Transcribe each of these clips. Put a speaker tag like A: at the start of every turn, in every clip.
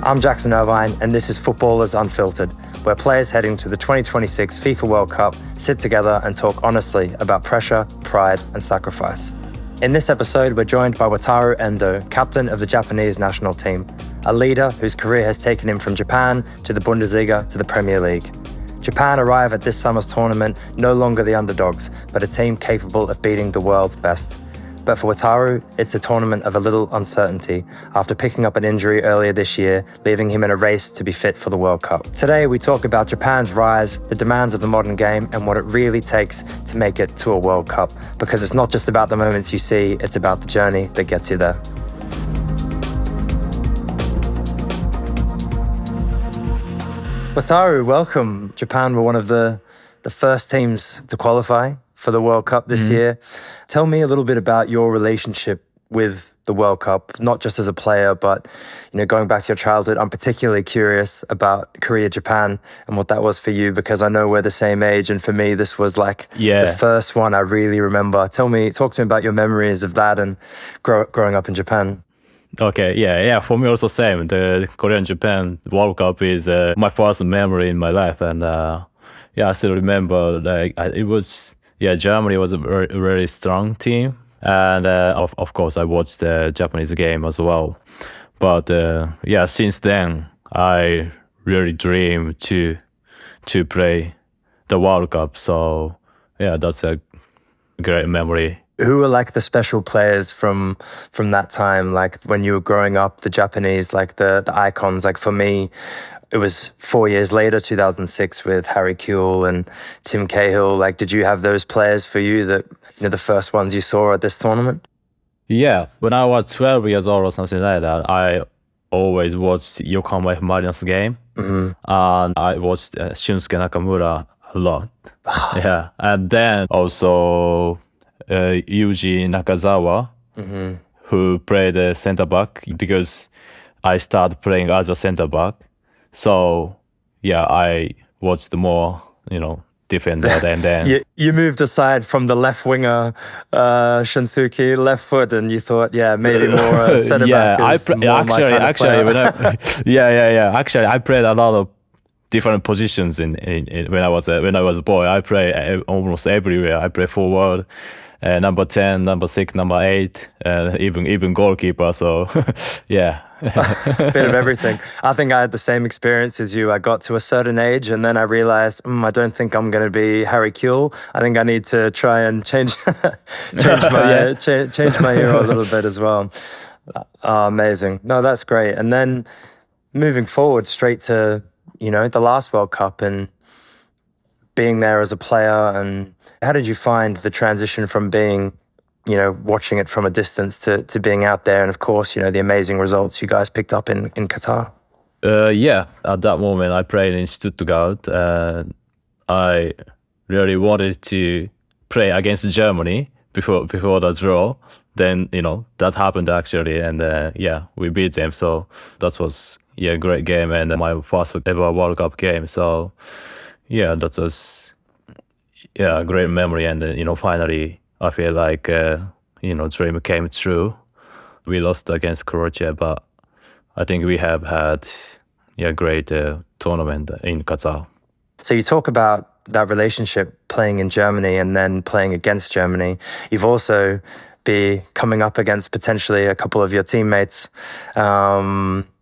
A: I'm Jackson Irvine, and this is Footballers Unfiltered, where players heading to the 2026 FIFA World Cup sit together and talk honestly about pressure, pride, and sacrifice. In this episode, we're joined by Wataru Endo, captain of the Japanese national team, a leader whose career has taken him from Japan to the Bundesliga to the Premier League. Japan arrive at this summer's tournament no longer the underdogs, but a team capable of beating the world's best. But for Wataru, it's a tournament of a little uncertainty after picking up an injury earlier this year, leaving him in a race to be fit for the World Cup. Today, we talk about Japan's rise, the demands of the modern game, and what it really takes to make it to a World Cup. Because it's not just about the moments you see, it's about the journey that gets you there. Wataru, welcome. Japan were one of the first teams to qualify for the World Cup this year. Tell me a little bit about your relationship with the World Cup, not just as a player, but going back to your childhood. I'm particularly curious about Korea, Japan, and what that was for you, because I know we're the same age, and for me, this was like the first one I really remember. Talk to me about your memories of that and growing up in Japan.
B: Okay, yeah. For me also same. The Korean-Japan World Cup is my first memory in my life, and I still remember Germany was a very, very strong team, and of course I watched the Japanese game as well. But since then I really dream to play the World Cup. So that's a great memory.
A: Who were like the special players from that time? Like when you were growing up, the Japanese, like the icons. Like for me, it was 4 years later, 2006, with Harry Kewell and Tim Cahill. Like, did you have those players for you that the first ones you saw at this tournament?
B: Yeah, when I was 12 years old or something like that, I always watched Yokohama F. Marinos game, and I watched Shunsuke Nakamura a lot. Yeah, and then also Yuji Nakazawa, who played center back, because I started playing as a center back. So I watched more, defender, and then
A: you moved aside from the left winger, Shunsuke, left foot, and you thought, maybe more center back.
B: Actually, I played a lot of different positions in when I was a boy. I played almost everywhere. I played forward, number 10, number 6, number 8, even goalkeeper. So
A: bit of everything. I think I had the same experience as you. I got to a certain age and then I realized I don't think I'm going to be Harry Kewell. I think I need to try and change my hero a little bit as well. Amazing. No, that's great. And then moving forward straight to the last World Cup and being there as a player, and how did you find the transition from being watching it from a distance to being out there, and of course, the amazing results you guys picked up in Qatar?
B: At that moment I played in Stuttgart. I really wanted to play against Germany before the draw. Then, that happened actually, and we beat them. So that was a great game, and my first ever World Cup game. So that was a great memory, and finally I feel like dream came true. We lost against Croatia, but I think we have had a great tournament in Qatar.
A: So you talk about that relationship playing in Germany and then playing against Germany. You've also be coming up against potentially a couple of your teammates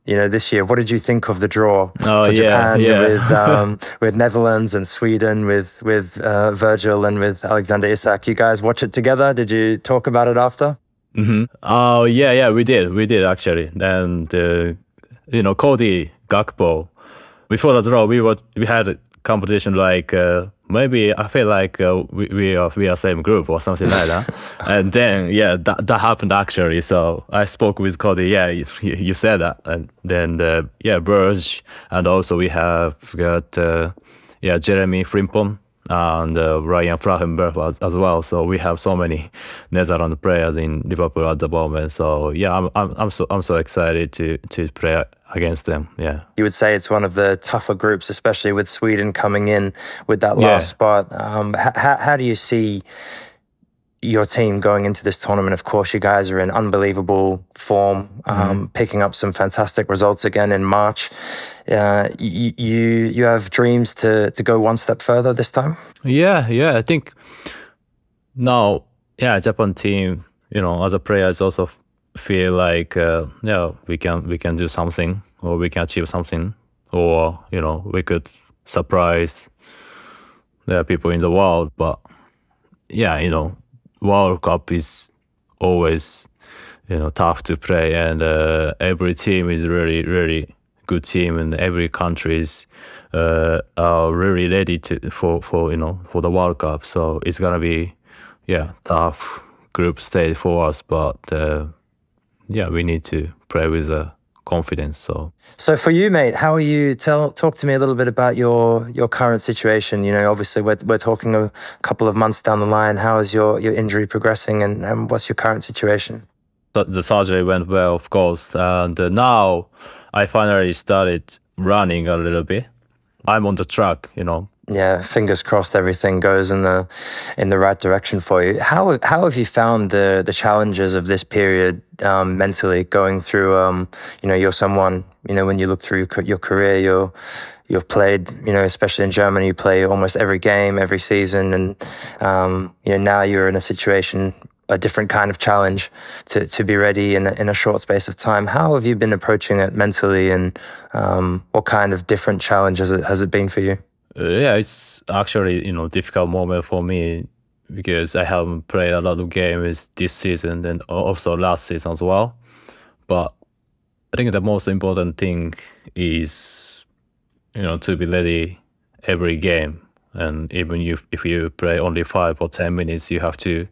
A: this year. What did you think of the draw for Japan with Netherlands and Sweden, with Virgil and with Alexander Isak? You guys watch it together? Did you talk about it after?
B: Oh we did actually. And Cody Gakpo, before the draw we had a competition like maybe I feel like we are same group or something like that. And then that happened actually. So I spoke with Cody. You said that. And then Burge, and also we have got Jeremy Frimpong and Ryan Frauenberg as well. So we have so many Netherlands players in Liverpool at the moment. So I'm so excited to play against them.
A: You would say it's one of the tougher groups, especially with Sweden coming in with that last spot. How do you see your team going into this tournament. Of course, you guys are in unbelievable form, picking up some fantastic results again in March. You have dreams to go one step further this time?
B: Yeah, I think now, Japan team, as a players also feel like, we can do something, or we can achieve something, or, we could surprise the people in the world. But World Cup is always, tough to play, and every team is really, really good team, and every countries are really ready for the World Cup. So it's gonna be tough group stage for us, but we need to play with confidence.
A: So for you, mate, how are you? Talk to me a little bit about your current situation. Obviously we're talking a couple of months down the line. How is your injury progressing, and what's your current situation?
B: The surgery went well, of course, and now I finally started running a little bit. I'm on the track,
A: Yeah, fingers crossed everything goes in the right direction for you. How have you found the challenges of this period mentally, going through you're someone, when you look through your career, you've played, especially in Germany, you play almost every game every season, and now you're in a situation, a different kind of challenge to be ready in a short space of time. How have you been approaching it mentally, and what kind of different challenges has it been for you?
B: It's actually difficult moment for me, because I haven't played a lot of games this season and also last season as well. But I think the most important thing is to be ready every game, and even if you play only 5 or 10 minutes, you have to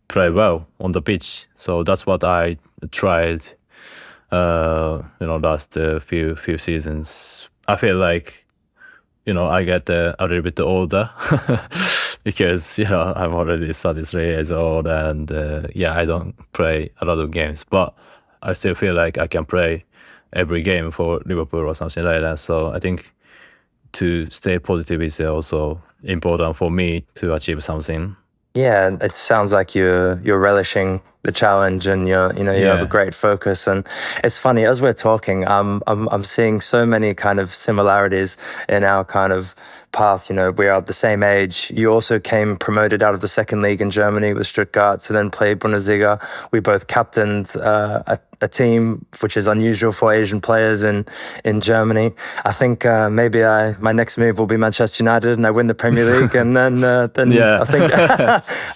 B: play well on the pitch. So that's what I tried last few seasons. I feel like I get a little bit older because I'm already 33 years old, and I don't play a lot of games, but I still feel like I can play every game for Liverpool or something like that. So I think to stay positive is also important for me to achieve something.
A: Yeah, it sounds like you're relishing the challenge, and you have a great focus. And it's funny, as we're talking, I'm seeing so many kind of similarities in our kind of path. We are the same age. You also came promoted out of the second league in Germany with Stuttgart to then play Bundesliga. We both captained a team, which is unusual for Asian players in Germany. I think maybe my next move will be Manchester United, and I win the Premier League, and then I think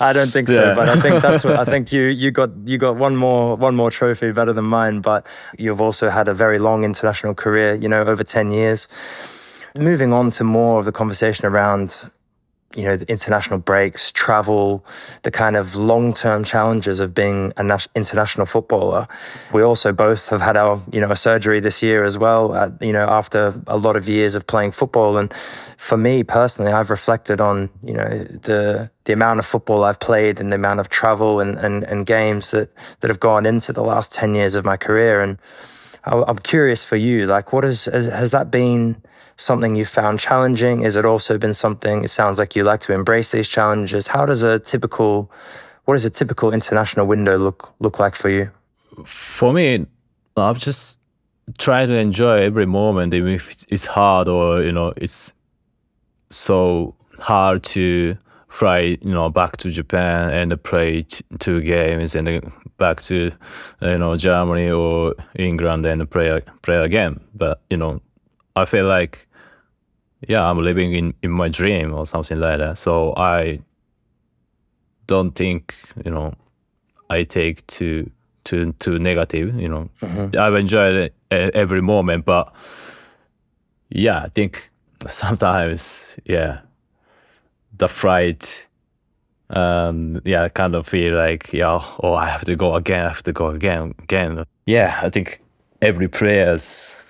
A: I don't think so, but I think I think you got one more trophy better than mine. But you've also had a very long international career, over 10 years. Moving on to more of the conversation around, the international breaks, travel, the kind of long-term challenges of being an international footballer. We also both have had our, a surgery this year as well, after a lot of years of playing football. And for me personally, I've reflected on, the amount of football I've played, and the amount of travel and games that have gone into the last 10 years of my career. And I'm curious for you, like, has that been something you found challenging? Has it also been something, it sounds like you like to embrace these challenges? What does a typical international window look like for you?
B: For me, I've just tried to enjoy every moment, even if it's hard, or it's so hard to fly back to Japan and play 2 games, and then back to Germany or England and play again. But I feel like I'm living in my dream or something like that. So I don't think I take too negative. I've enjoyed every moment, but I think sometimes the flight kind of feel like I have to go again. I think every players,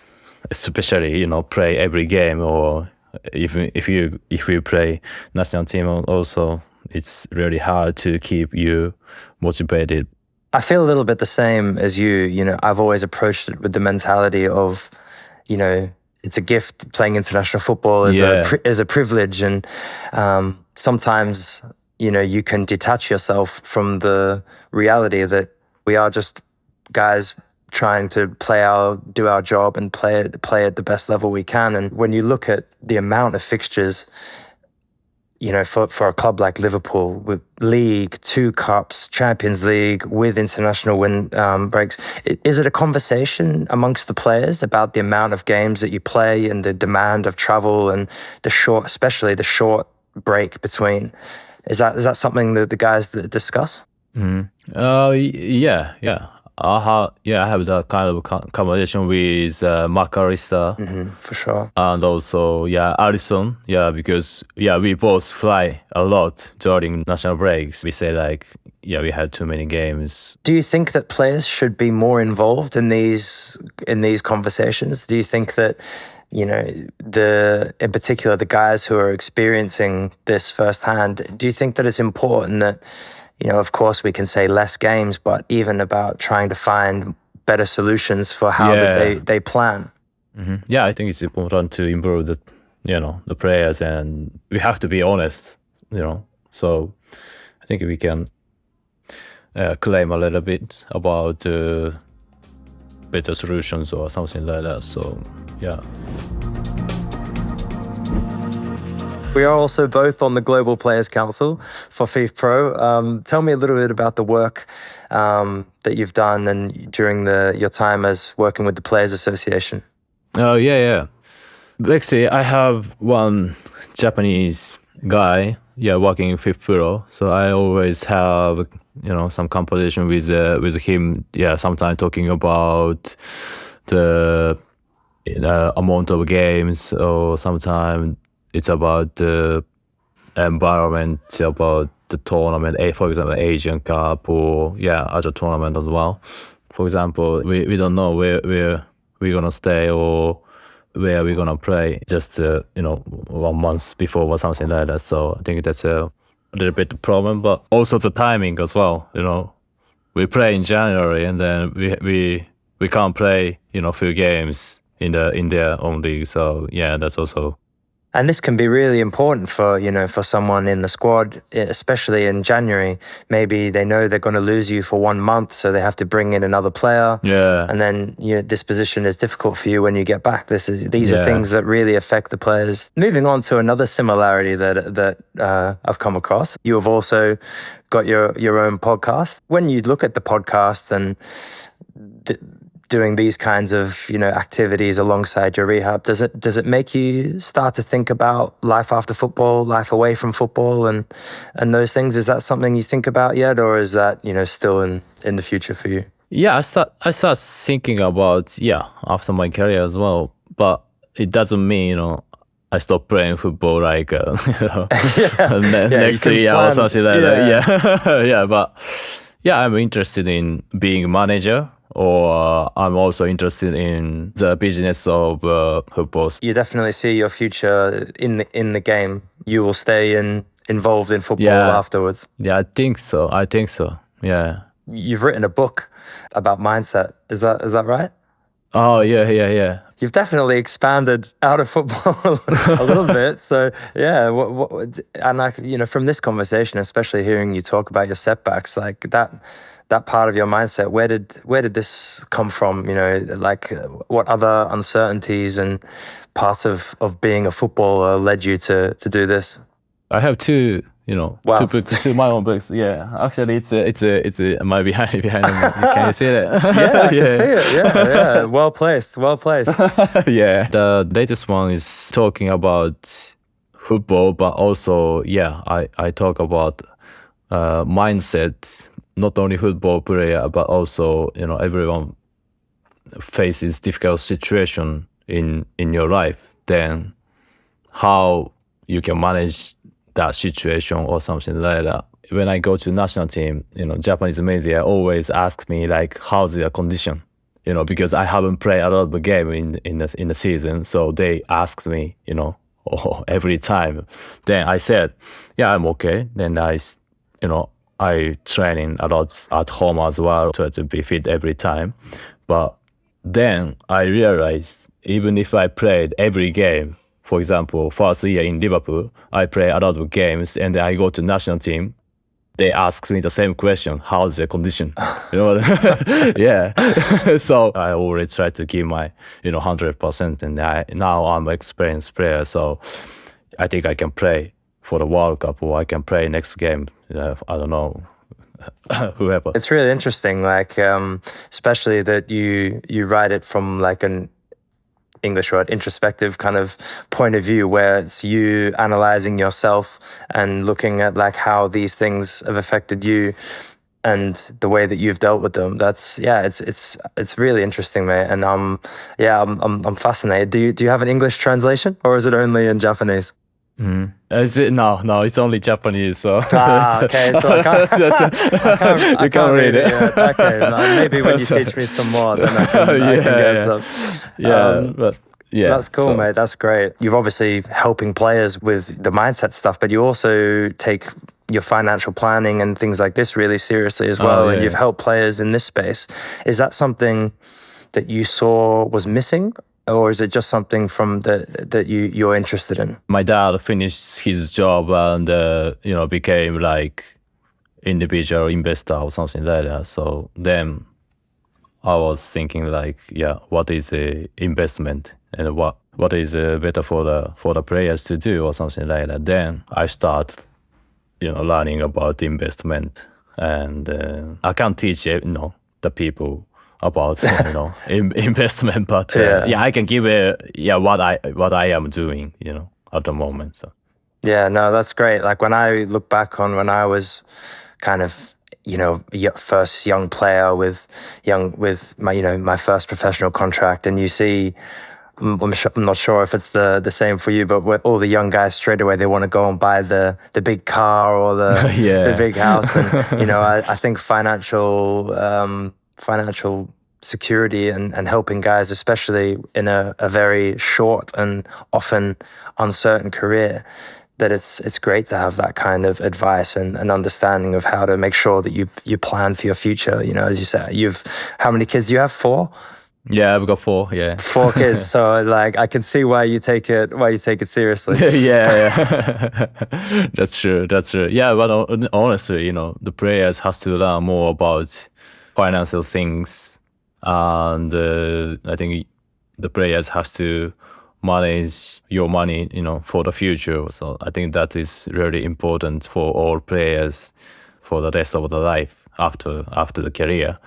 B: especially play every game, or even if you play national team also, it's really hard to keep you motivated.
A: I feel a little bit the same as you. I've always approached it with the mentality of, it's a gift. Playing international football is a privilege, and sometimes you can detach yourself from the reality that we are just guys trying to do our job and play at the best level we can. And when you look at the amount of fixtures, for a club like Liverpool, with league, 2 cups, Champions League, with international breaks, is it a conversation amongst the players about the amount of games that you play and the demand of travel and especially the short break between? Is that something that the guys discuss?
B: Yeah. I have that kind of conversation with McAllister.
A: For sure.
B: And also, Allison. Because, we both fly a lot during national breaks. We say we had too many games.
A: Do you think that players should be more involved in these conversations? Do you think that, in particular, the guys who are experiencing this firsthand, do you think that it's important that, of course, we can say less games, but even about trying to find better solutions for how they plan?
B: Yeah, I think it's important to improve the players, and we have to be honest, So I think we can claim a little bit about better solutions or something like that. So yeah.
A: We are also both on the Global Players Council for FIFPRO. Tell me a little bit about the work that you've done and during your time as working with the Players Association.
B: Oh, yeah. Actually, I have one Japanese guy, working in FIFPRO. So I always have, some conversation with him. Sometimes talking about the amount of games, or sometimes it's about the environment, about the tournament, for example, Asian Cup or other tournament as well. For example, we don't know where we're gonna stay or where we're gonna play just 1 month before or something like that. So I think that's a little bit the problem, but also the timing as well. We play in January and then we can't play few games in their own league. So that's also.
A: And this can be really important for someone in the squad, especially in January. Maybe they know they're going to lose you for 1 month, so they have to bring in another player.
B: Yeah.
A: And then this position is difficult for you when you get back. These are things that really affect the players. Moving on to another similarity that I've come across. You have also got your own podcast. When you look at the podcast and doing these kinds of activities alongside your rehab, does it make you start to think about life after football, life away from football, and those things? Is that something you think about yet, or is that still in the future for you?
B: I start thinking about after my career as well, but it doesn't mean I stop playing football next year or something like that. But I'm interested in being a manager. Or I'm also interested in the business of football.
A: You definitely see your future in the game. You will stay involved in football afterwards.
B: Yeah, I think so. Yeah.
A: You've written a book about mindset. Is that right?
B: Oh, yeah.
A: You've definitely expanded out of football a little bit. So and from this conversation, especially hearing you talk about your setbacks, like that part of your mindset, where did this come from? What other uncertainties and parts of being a footballer led you to do this?
B: I have two
A: Wow.
B: two books, two my own books. Yeah, actually, it's my behind me. Can you see that?
A: Yeah, I can see it. Yeah. Well placed.
B: Yeah. The latest one is talking about football, but also I talk about mindset. Not only football player, but also everyone faces difficult situation in your life. Then how you can manage that situation or something like that. When I go to national team, Japanese media always ask me how's your condition, because I haven't played a lot of the game in the season. So they asked me, every time. Then I said, I'm okay. Then I training a lot at home as well, try to be fit every time. But then I realized even if I played every game, for example, first year in Liverpool, I play a lot of games, and then I go to national team. They ask me the same question: how's the condition? Yeah. So I always try to give my 100%, and now I'm an experienced player, so I think I can play for the World Cup, or I can play next game. I don't know. Whoever.
A: It's really interesting, like especially that you write it from like an English word, introspective kind of point of view, where it's you analyzing yourself and looking at like how these things have affected you and the way that you've dealt with them. That's it's really interesting, mate. And I'm fascinated. Do you have an English translation, or is it only in Japanese?
B: Is it? No, it's only Japanese. So
A: okay, so I can't read it. Yeah. Okay, maybe when you teach me some more, then I can get some.
B: But
A: that's cool, mate. That's great. You're obviously helping players with the mindset stuff, but you also take your financial planning and things like this really seriously as well. And you've helped players in this space. Is that something that you saw was missing? Or is it just something from that you're interested in?
B: My dad finished his job and became like individual investor or something like that. So then I was thinking like, what is a investment, and what is better for the players to do or something like that. Then I start learning about investment, and I can't teach the people about investment, but I can give what I am doing at the moment. So
A: no, that's great. Like when I look back on when I was kind of first young player with my first professional contract, and you see, I'm not sure if it's the same for you, but all the young guys straight away, they want to go and buy the big car or the big house, and I think financial security and helping guys, especially in a very short and often uncertain career, that it's great to have that kind of advice and understanding of how to make sure that you plan for your future. As you said, how many kids do you have? 4?
B: Yeah, I've got 4. Yeah,
A: 4 kids. So like, I can see why you take it seriously.
B: yeah. That's true. Yeah, but honestly, the players has to learn more about financial things, and I think the players have to manage your money, for the future. So I think that is really important for all players for the rest of the life after the career.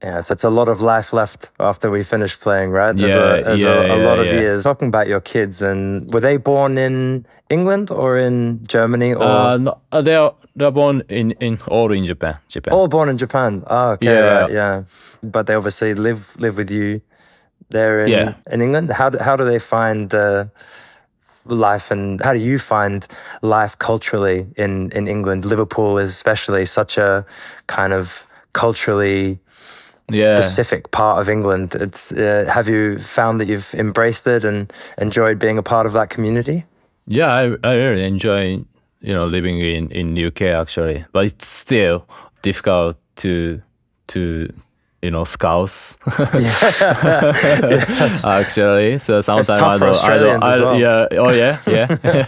A: Yeah, so it's a lot of life left after we finish playing, right? There's a lot of years. Talking about your kids, and were they born in England or in Germany? Or
B: no, they're born all in Japan.
A: All born in Japan. Oh, okay, right, yeah. But they obviously live with you there in England. How do they find life, and how do you find life culturally in England? Liverpool is especially such a kind of culturally specific part of England. It's have you found that you've embraced it and enjoyed being a part of that community?
B: Yeah, I really enjoy living in UK actually, but it's still difficult to scouse.
A: Yes.
B: Actually, so sometimes
A: it's tough for Australians as well.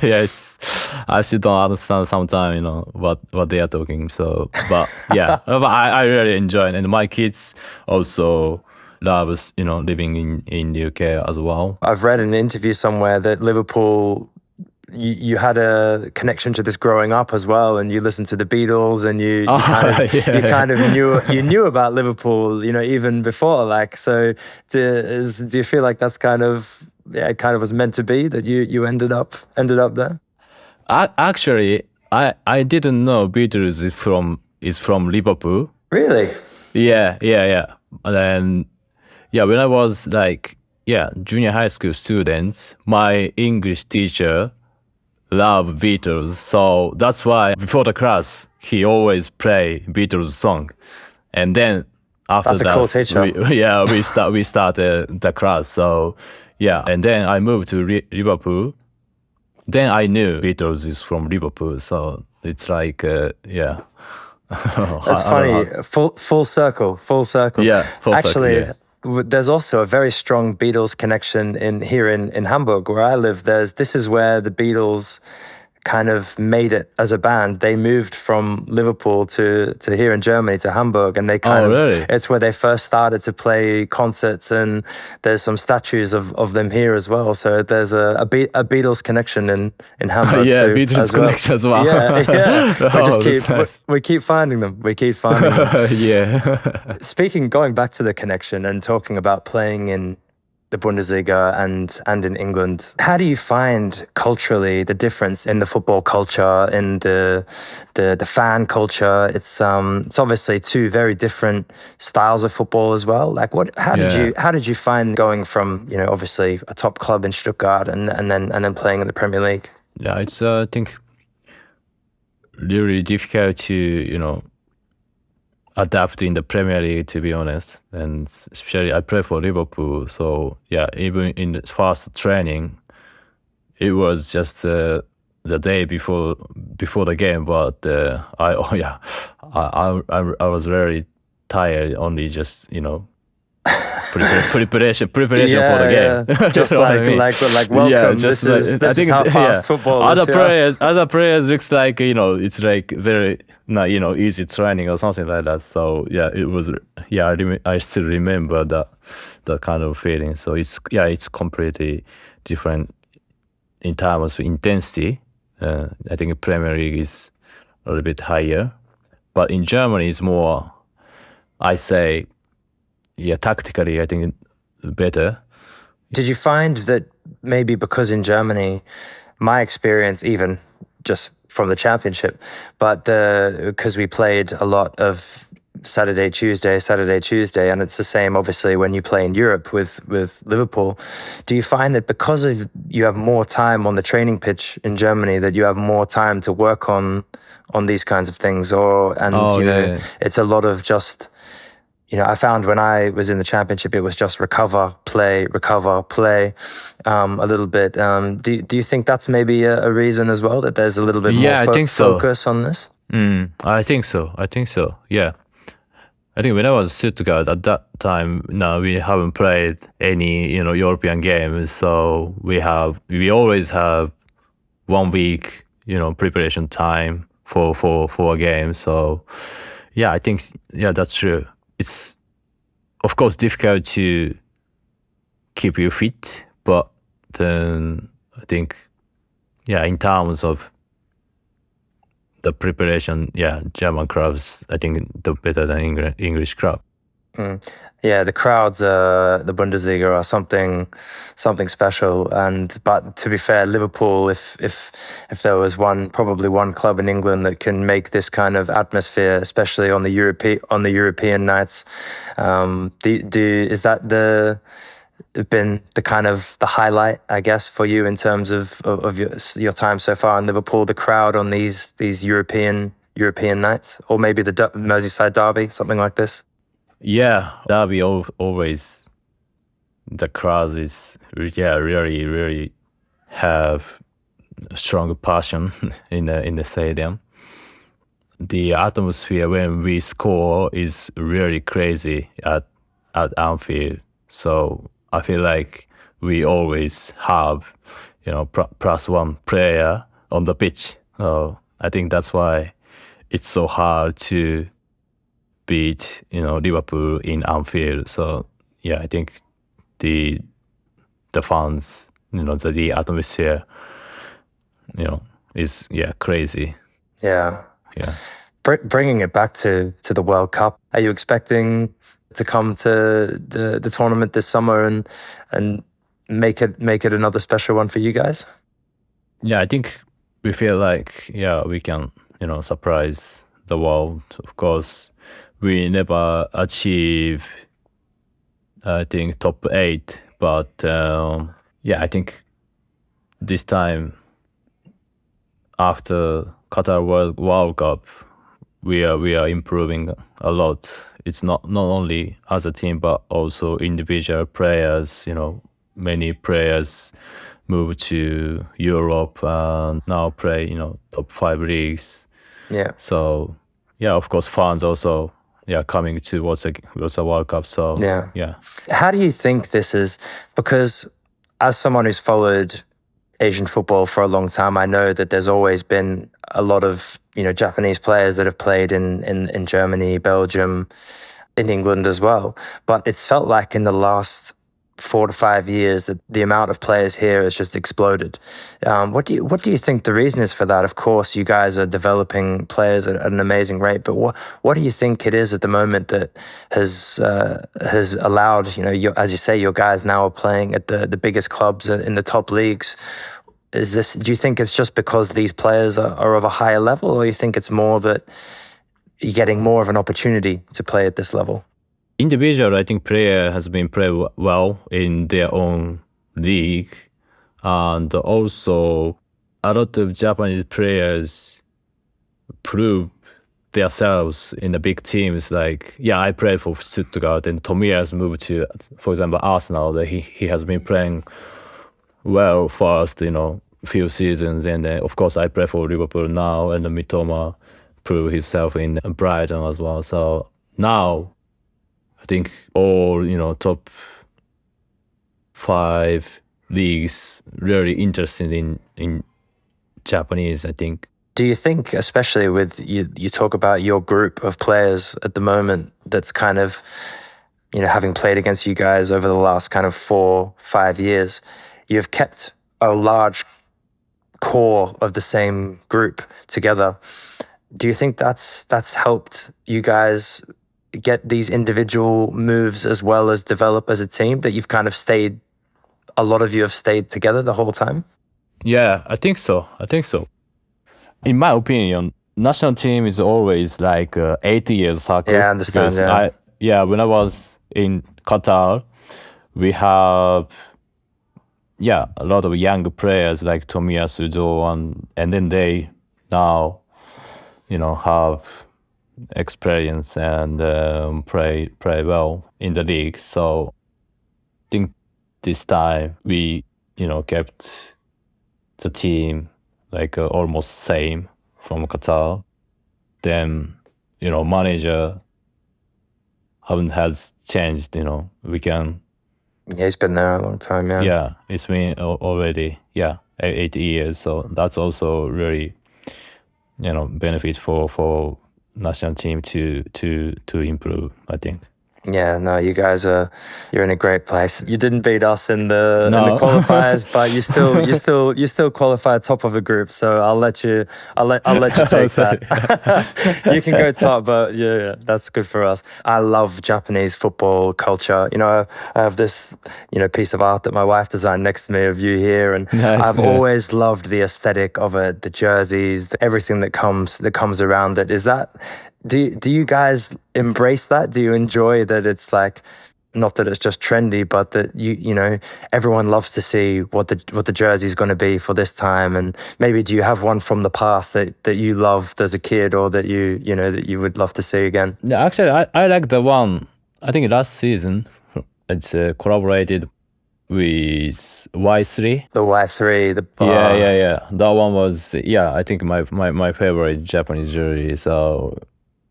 B: Yes. I still don't understand sometimes, what they are talking. So, but but I really enjoy it, and my kids also loves living in UK as well.
A: I've read in an interview somewhere that Liverpool, you had a connection to this growing up as well, and you listened to the Beatles, and you kind of knew about Liverpool, even before. Like, so do you feel like that's kind of was meant to be, that you ended up there?
B: Actually, I didn't know Beatles is from Liverpool.
A: Really?
B: Yeah. And then when I was like junior high school students, my English teacher love Beatles, so that's why before the class he always play Beatles song, and then after
A: that's a cool teacher.
B: we started the class. So and then I moved to Liverpool. Then I knew Beatles is from Liverpool, so it's like
A: That's funny. Full circle.
B: Yeah,
A: Actually, There's also a very strong Beatles connection in Hamburg, where I live. This is where the Beatles kind of made it as a band. They moved from Liverpool to here in Germany, to Hamburg, and they kind of,
B: really?
A: it's where they first started to play concerts, and there's some statues of them here as well. So there's a Beatles connection in Hamburg
B: Yeah,
A: too,
B: Beatles
A: as well.
B: connection as well.
A: Yeah.
B: Oh, that's nice.
A: We keep finding them. We keep finding them.
B: Yeah.
A: Going back to the connection and talking about playing in the Bundesliga and in England, how do you find culturally the difference in the football culture, in the fan culture? It's obviously two very different styles of football as well. Like, how did you find going from, obviously a top club in Stuttgart and then playing in the Premier League?
B: Yeah, it's I think really difficult to adapt in the Premier League, to be honest, and especially I play for Liverpool, so yeah, even in the first training it was just the day before the game, but I was very tired, only just preparation for the game.
A: Yeah. Just like welcome.
B: Yeah,
A: this is how fast football is.
B: Other players looks like it's like very not easy training or something like that. So yeah, it was. Yeah, I still remember that kind of feeling. So it's completely different in terms of intensity. I think Premier League is a little bit higher, but in Germany it's more, I say, tactically, I think better.
A: Did you find that maybe because in Germany, my experience, even just from the championship, but because we played a lot of Saturday, Tuesday, and it's the same obviously when you play in Europe with Liverpool, do you find that because of you have more time on the training pitch in Germany, that you have more time to work on these kinds of things, it's a lot of just, I found when I was in the championship, it was just recover, play, a little bit. Do you think that's maybe a reason as well, that there's a little bit more focus on this?
B: I think so. Yeah. I think when I was Stuttgart at that time, now we haven't played any, European games. So we always have 1 week, preparation time for a game. So yeah, I think, that's true. It's of course difficult to keep you fit, but then I think, in terms of the preparation, German clubs, I think they're better than English club.
A: Yeah, the crowds, the Bundesliga are something special. But to be fair, Liverpool, if there was probably one club in England that can make this kind of atmosphere, especially on the European nights, is that been the kind of the highlight, I guess, for you in terms of your time so far in Liverpool, the crowd on these European nights, or maybe the Merseyside derby, something like this?
B: Yeah, derby always, the crowd is really have strong passion in the stadium. The atmosphere when we score is really crazy at Anfield. So I feel like we always have, plus one player on the pitch. So I think that's why it's so hard to beat, Liverpool in Anfield. So yeah, I think the fans, the atmosphere, is crazy.
A: Yeah.
B: Yeah.
A: Bringing it back to the World Cup, are you expecting to come to the tournament this summer and make it another special one for you guys?
B: Yeah, I think we feel like we can surprise the world. Of course, we never achieve, I think, top 8, but I think this time after Qatar World Cup, we are improving a lot. It's not only as a team but also individual players. Many players move to Europe and now play top 5 leagues.
A: Yeah.
B: So of course fans also coming towards the World Cup. So yeah.
A: How do you think this is? Because as someone who's followed Asian football for a long time, I know that there's always been a lot of Japanese players that have played in Germany, Belgium, in England as well. But it's felt like in the last 4 to 5 years that the amount of players here has just exploded. What do you think the reason is for that? Of course, you guys are developing players at an amazing rate, but what do you think it is at the moment that has allowed, as you say, your guys now are playing at the biggest clubs in the top leagues? Do you think it's just because these players are of a higher level, or you think it's more that you're getting more of an opportunity to play at this level?
B: Individual, I think player has been playing well in their own league, and also a lot of Japanese players prove themselves in the big teams. Like, I played for Stuttgart, and Tomiya's moved to, for example, Arsenal. That he has been playing well first, few seasons, and of course I play for Liverpool now, and Mitoma proved himself in Brighton as well. So now I think all top 5 leagues really interested in Japanese, I think.
A: Do you think, especially with you talk about your group of players at the moment that's kind of having played against you guys over the last kind of 4-5 years, you've kept a large core of the same group together. Do you think that's helped you guys get these individual moves as well as develop as a team, that you've kind of a lot of you have stayed together the whole time?
B: Yeah, I think so. In my opinion, national team is always like 80 years cycle.
A: Yeah, I understand.
B: When I was in Qatar, we have a lot of young players like Tomiya Sudo, and then they now have experience and play well in the league. So I think this time we kept the team like almost same from Qatar. Then manager has changed. We can.
A: Yeah, he's been there a long time.
B: Yeah, it's been already 8 years. So that's also really benefit for national team to improve, I think.
A: Yeah, no, you're in a great place. You didn't beat us in the qualifiers, but you still qualified top of the group. So I'll let you take that. You can go top, but yeah, that's good for us. I love Japanese football culture. I have this piece of art that my wife designed next to me of you here, and I've always loved the aesthetic of it, the jerseys, everything that comes around it. Is that? Do you guys embrace that? Do you enjoy that it's like, not that it's just trendy, but that everyone loves to see what the jersey is going to be for this time? And maybe do you have one from the past that you loved as a kid, or that that you would love to see again?
B: Yeah, actually, I like the one, I think last season. It's collaborated with Y3.
A: The Y3.
B: Yeah. That one was I think my favorite Japanese jersey. So.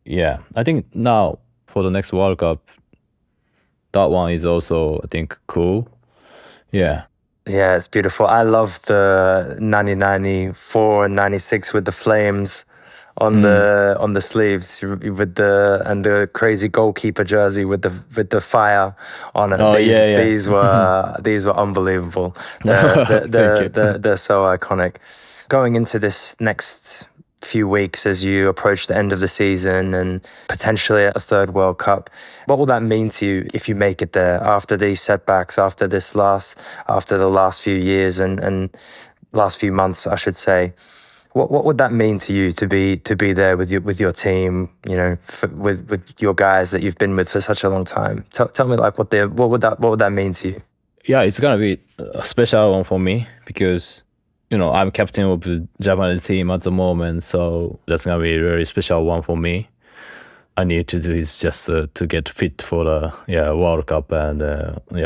B: Yeah, I think now for the next World Cup, that one is also, I think, cool. Yeah.
A: Yeah, it's beautiful. I love the 94 and 96 with the flames on the sleeves, with the crazy goalkeeper jersey with the fire on it. These were unbelievable. They're so iconic. Going into this next few weeks as you approach the end of the season and potentially a third World Cup, what will that mean to you if you make it there after these setbacks, after the last few years and last few months, I should say? What would that mean to you to be there with your team, with your guys that you've been with for such a long time? Tell me, like, what would that mean to you?
B: Yeah, it's gonna be a special one for me because I'm captain of the Japanese team at the moment, so that's gonna be a very special one for me. I need to do is just to get fit for the World Cup, and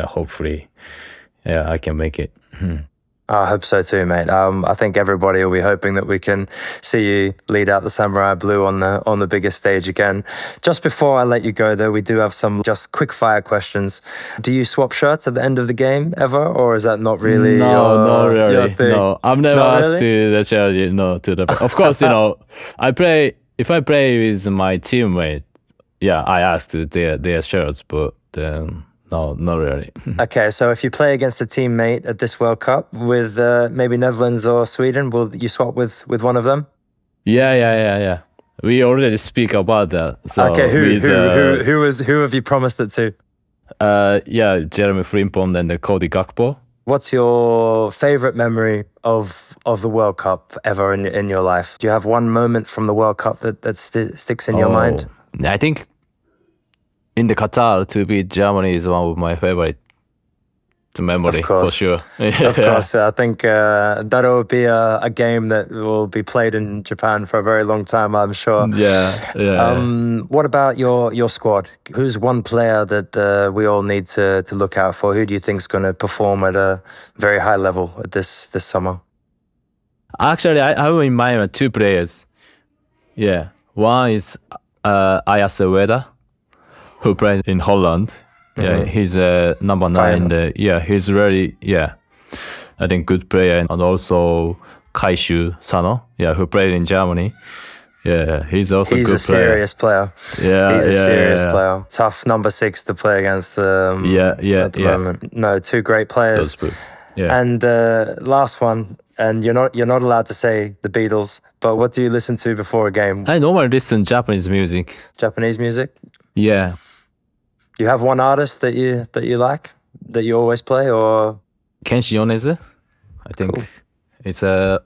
B: hopefully I can make it.
A: I hope so too, mate. I think everybody will be hoping that we can see you lead out the Samurai Blue on the biggest stage again. Just before I let you go, though, we do have some just quick fire questions. Do you swap shirts at the end of the game ever, or is that not really?
B: No, not really.
A: Your thing?
B: No, I've never
A: Not
B: asked
A: really?
B: to the charity. No, to the. Of course, I play. If I play with my teammate, yeah, I asked their shirts, but no, not really.
A: Okay, so if you play against a teammate at this World Cup with maybe Netherlands or Sweden, will you swap with one of them?
B: Yeah. We already speak about that. So
A: Okay,
B: with,
A: who have you promised it to?
B: Jeremy Frimpong and Cody Gakpo.
A: What's your favorite memory of the World Cup ever in your life? Do you have one moment from the World Cup that sticks in your mind?
B: I think in the Qatar to beat Germany is one of my favorite memory for sure.
A: Of course, I think that'll be a game that will be played in Japan for a very long time, I'm sure.
B: Yeah.
A: What about your squad? Who's one player that we all need to look out for? Who do you think is going to perform at a very high level at this summer?
B: Actually, I have in mind two players. Yeah, one is Ayase Ueda, who played in Holland. Yeah, he's number 9. He's really, I think good player. And also Kaishu Sano, who played in Germany. Yeah, he's also
A: he's
B: good player.
A: Serious player.
B: Yeah,
A: he's a serious player. Tough number 6 to play against. At the moment. No, two great players.
B: Yeah.
A: And last one, and you're not allowed to say the Beatles, but what do you listen to before a game?
B: I normally listen Japanese music.
A: Japanese music?
B: Yeah.
A: You have one artist that you like, that you always play, or
B: Kenshi Yonezu? I think it's I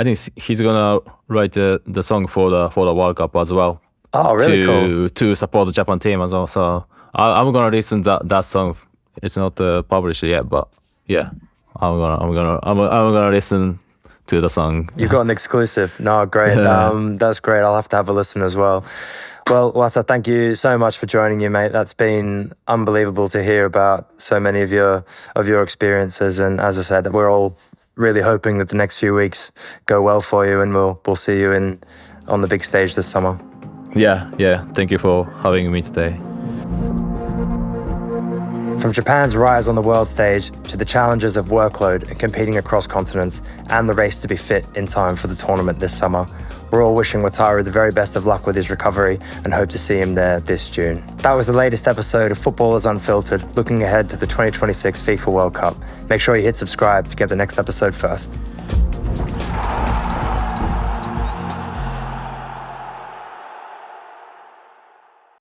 B: think he's gonna write the song for the World Cup as well.
A: Oh, really cool.
B: To support the Japan team as well. So I'm gonna listen that song. It's not published yet, but yeah, I'm gonna listen to the song.
A: You got an exclusive. No, great. That's great. I'll have to have a listen as well. Well, Wata, thank you so much for joining you, mate. That's been unbelievable to hear about so many of your experiences. And as I said, we're all really hoping that the next few weeks go well for you, and we'll see you on the big stage this summer.
B: Yeah. Thank you for having me today.
A: From Japan's rise on the world stage to the challenges of workload and competing across continents and the race to be fit in time for the tournament this summer, we're all wishing Wataru the very best of luck with his recovery and hope to see him there this June. That was the latest episode of Footballers Unfiltered, looking ahead to the 2026 FIFA World Cup. Make sure you hit subscribe to get the next episode first.